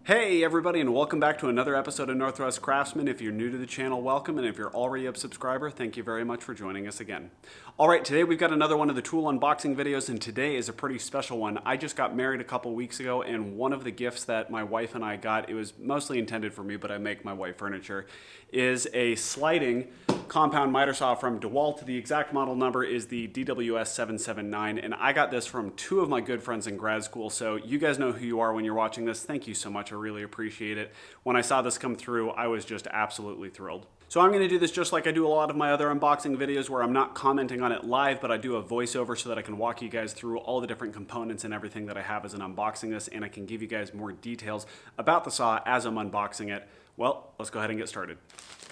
Hey everybody, and welcome back to another episode of Northwest Craftsman. If you're new to the channel, welcome, and if you're already a subscriber, thank you very much for joining us again. Alright, today we've got another one of the tool unboxing videos, and today is a pretty special one. I just got married a couple weeks ago, and one of the gifts that my wife and I got, it was mostly intended for me, but I make my wife furniture, is a sliding compound miter saw from Dewalt. The exact model number is the DWS779, and I got this from two of my good friends in grad school, so you guys know who you are when you're watching this. Thank you so much. I really appreciate it. When I saw this come through, I was just absolutely thrilled. So I'm going to do this just like I do a lot of my other unboxing videos, where I'm not commenting on it live, but I do a voiceover so that I can walk you guys through all the different components and everything that I have as an unboxing this, and I can give you guys more details about the saw as I'm unboxing it. Well, let's go ahead and get started.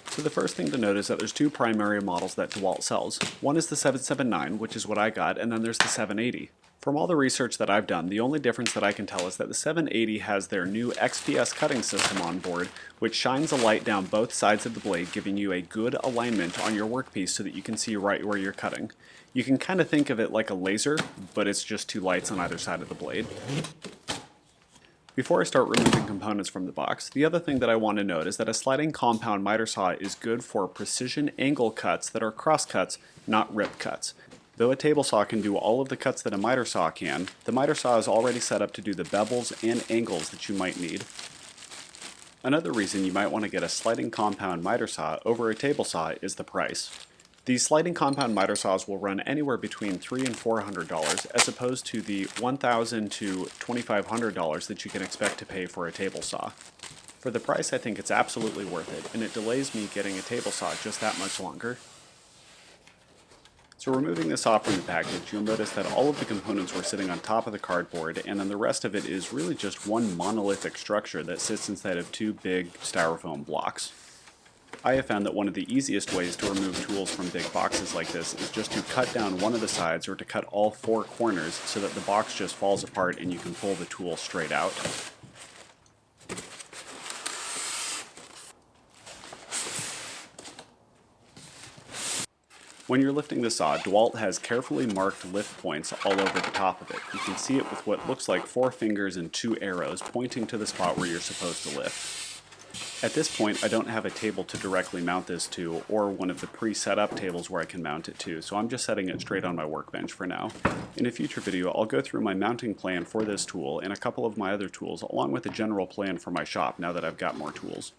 So the first thing to note is that there's two primary models that Dewalt sells. One is the 779, which is what I got, and then there's the 780. From all the research that I've done, the only difference that I can tell is that the 780 has their new XPS cutting system on board, which shines a light down both sides of the blade, giving you a good alignment on your workpiece so that you can see right where you're cutting. You can kind of think of it like a laser, but it's just two lights on either side of the blade. Before I start removing components from the box, the other thing that I want to note is that a sliding compound miter saw is good for precision angle cuts that are cross cuts, not rip cuts. Though a table saw can do all of the cuts that a miter saw can, the miter saw is already set up to do the bevels and angles that you might need. Another reason you might want to get a sliding compound miter saw over a table saw is the price. These sliding compound miter saws will run anywhere between $300 and $400 as opposed to the $1,000 to $2,500 that you can expect to pay for a table saw. For the price, I think it's absolutely worth it, and it delays me getting a table saw just that much longer. So removing this off from the package, you'll notice that all of the components were sitting on top of the cardboard, and then the rest of it is really just one monolithic structure that sits inside of two big styrofoam blocks. I have found that one of the easiest ways to remove tools from big boxes like this is just to cut down one of the sides or to cut all four corners so that the box just falls apart and you can pull the tool straight out. When you're lifting the saw, Dewalt has carefully marked lift points all over the top of it. You can see it with what looks like 4 fingers and 2 arrows pointing to the spot where you're supposed to lift. At this point, I don't have a table to directly mount this to, or one of the pre-set up tables where I can mount it to, so I'm just setting it straight on my workbench for now. In a future video, I'll go through my mounting plan for this tool and a couple of my other tools, along with a general plan for my shop now that I've got more tools.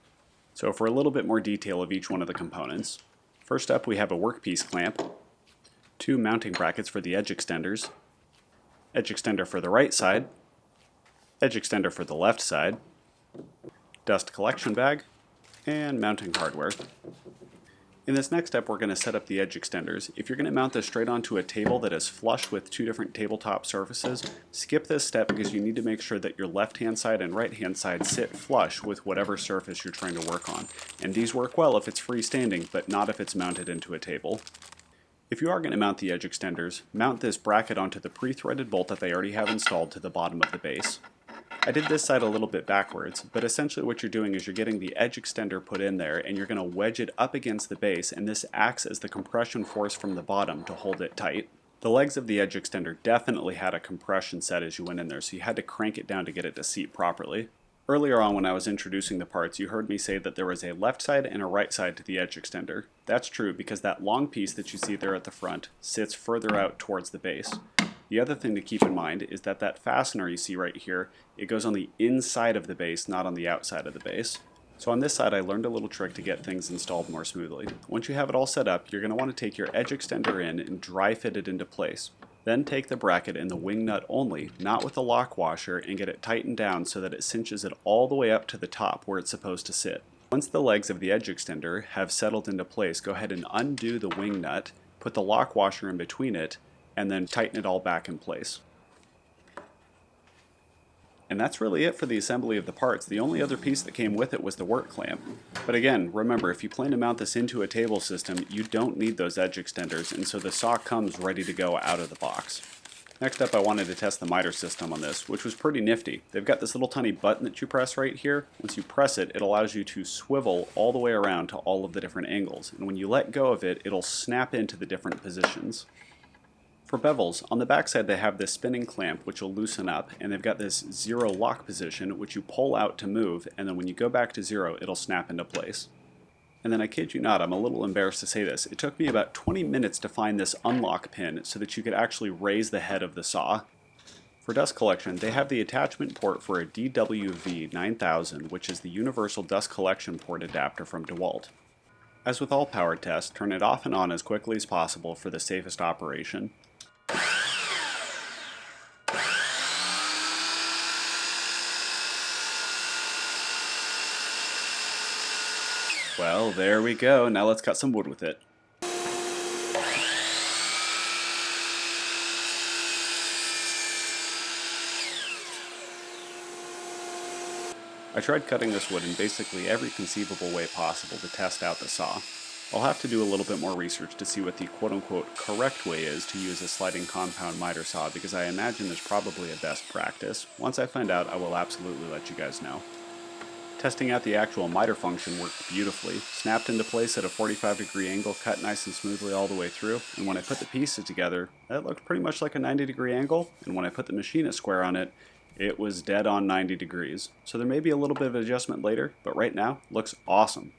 So for a little bit more detail of each one of the components. First up, we have a workpiece clamp, 2 mounting brackets for the edge extenders, edge extender for the right side, edge extender for the left side, dust collection bag, and mounting hardware. In this next step, we're going to set up the edge extenders. If you're going to mount this straight onto a table that is flush with 2 different tabletop surfaces, skip this step because you need to make sure that your left-hand side and right-hand side sit flush with whatever surface you're trying to work on. And these work well if it's freestanding, but not if it's mounted into a table. If you are going to mount the edge extenders, mount this bracket onto the pre-threaded bolt that they already have installed to the bottom of the base. I did this side a little bit backwards, but essentially what you're doing is you're getting the edge extender put in there and you're going to wedge it up against the base, and this acts as the compression force from the bottom to hold it tight. The legs of the edge extender definitely had a compression set as you went in there, so you had to crank it down to get it to seat properly. Earlier on when I was introducing the parts, you heard me say that there was a left side and a right side to the edge extender. That's true because that long piece that you see there at the front sits further out towards the base. The other thing to keep in mind is that that fastener you see right here, it goes on the inside of the base, not on the outside of the base. So on this side, I learned a little trick to get things installed more smoothly. Once you have it all set up, you're going to want to take your edge extender in and dry fit it into place. Then take the bracket and the wing nut only, not with the lock washer, and get it tightened down so that it cinches it all the way up to the top where it's supposed to sit. Once the legs of the edge extender have settled into place, go ahead and undo the wing nut, put the lock washer in between it, and then tighten it all back in place. And that's really it for the assembly of the parts. The only other piece that came with it was the work clamp. But again, remember, if you plan to mount this into a table system, you don't need those edge extenders, and so the saw comes ready to go out of the box. Next up, I wanted to test the miter system on this, which was pretty nifty. They've got this little tiny button that you press right here. Once you press it, it allows you to swivel all the way around to all of the different angles. And when you let go of it, it'll snap into the different positions. For bevels, on the backside they have this spinning clamp which will loosen up, and they've got this 0 lock position which you pull out to move, and then when you go back to 0 it'll snap into place. And then I kid you not, I'm a little embarrassed to say this, it took me about 20 minutes to find this unlock pin so that you could actually raise the head of the saw. For dust collection, they have the attachment port for a DWV9000, which is the universal dust collection port adapter from Dewalt. As with all power tests, turn it off and on as quickly as possible for the safest operation. Well, there we go. Now let's cut some wood with it. I tried cutting this wood in basically every conceivable way possible to test out the saw. I'll have to do a little bit more research to see what the quote-unquote correct way is to use a sliding compound miter saw, because I imagine there's probably a best practice. Once I find out, I will absolutely let you guys know. Testing out the actual miter function worked beautifully, snapped into place at a 45-degree angle, cut nice and smoothly all the way through, and when I put the pieces together, that looked pretty much like a 90-degree angle, and when I put the machinist square on it, it was dead on 90 degrees. So there may be a little bit of adjustment later, but right now, looks awesome.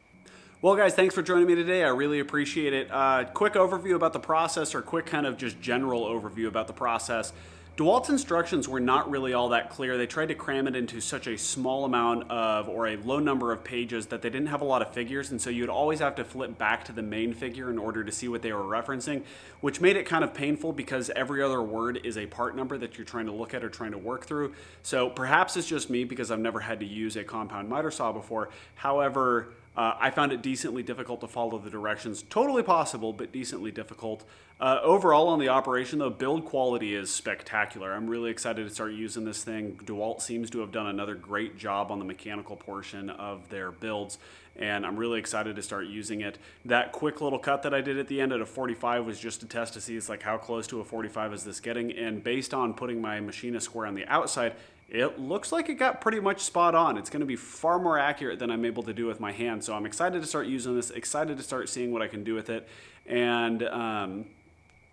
Well guys, thanks for joining me today. I really appreciate it. Quick overview about the process, or quick kind of just general overview about the process. Dewalt's instructions were not really all that clear. They tried to cram it into such a small amount of, or a low number of pages, that they didn't have a lot of figures, and so you'd always have to flip back to the main figure in order to see what they were referencing, which made it kind of painful because every other word is a part number that you're trying to look at or trying to work through. So perhaps it's just me because I've never had to use a compound miter saw before. However, I found it decently difficult to follow the directions. Totally possible, but decently difficult. Overall on the operation though, build quality is spectacular. I'm really excited to start using this thing. Dewalt seems to have done another great job on the mechanical portion of their builds, and I'm really excited to start using it. That quick little cut that I did at the end at a 45 was just a test to see it's like how close to a 45 is this getting, and based on putting my machinist square on the outside, it looks like it got pretty much spot on. It's going to be far more accurate than I'm able to do with my hand. So I'm excited to start using this, excited to start seeing what I can do with it. And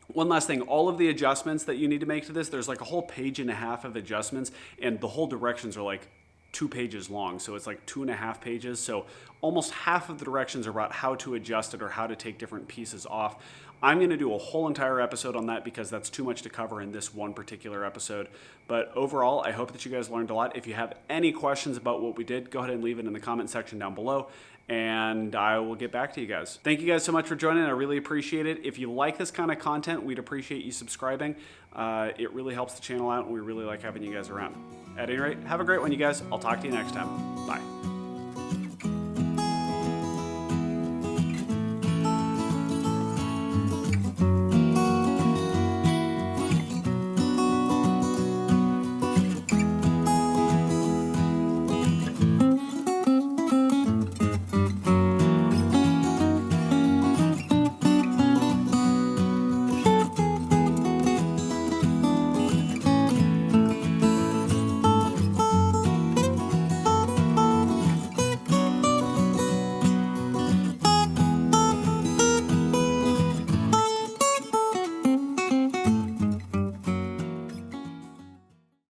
one last thing, all of the adjustments that you need to make to this, there's like a whole page and a half of adjustments, and the whole directions are like 2 pages long. So it's like 2.5 pages. So almost half of the directions are about how to adjust it or how to take different pieces off. I'm going to do a whole entire episode on that because that's too much to cover in this one particular episode. But overall, I hope that you guys learned a lot. If you have any questions about what we did, go ahead and leave it in the comment section down below, and I will get back to you guys. Thank you guys so much for joining. I really appreciate it. If you like this kind of content, we'd appreciate you subscribing. It really helps the channel out, and we really like having you guys around. At any rate, have a great one, you guys. I'll talk to you next time. Bye.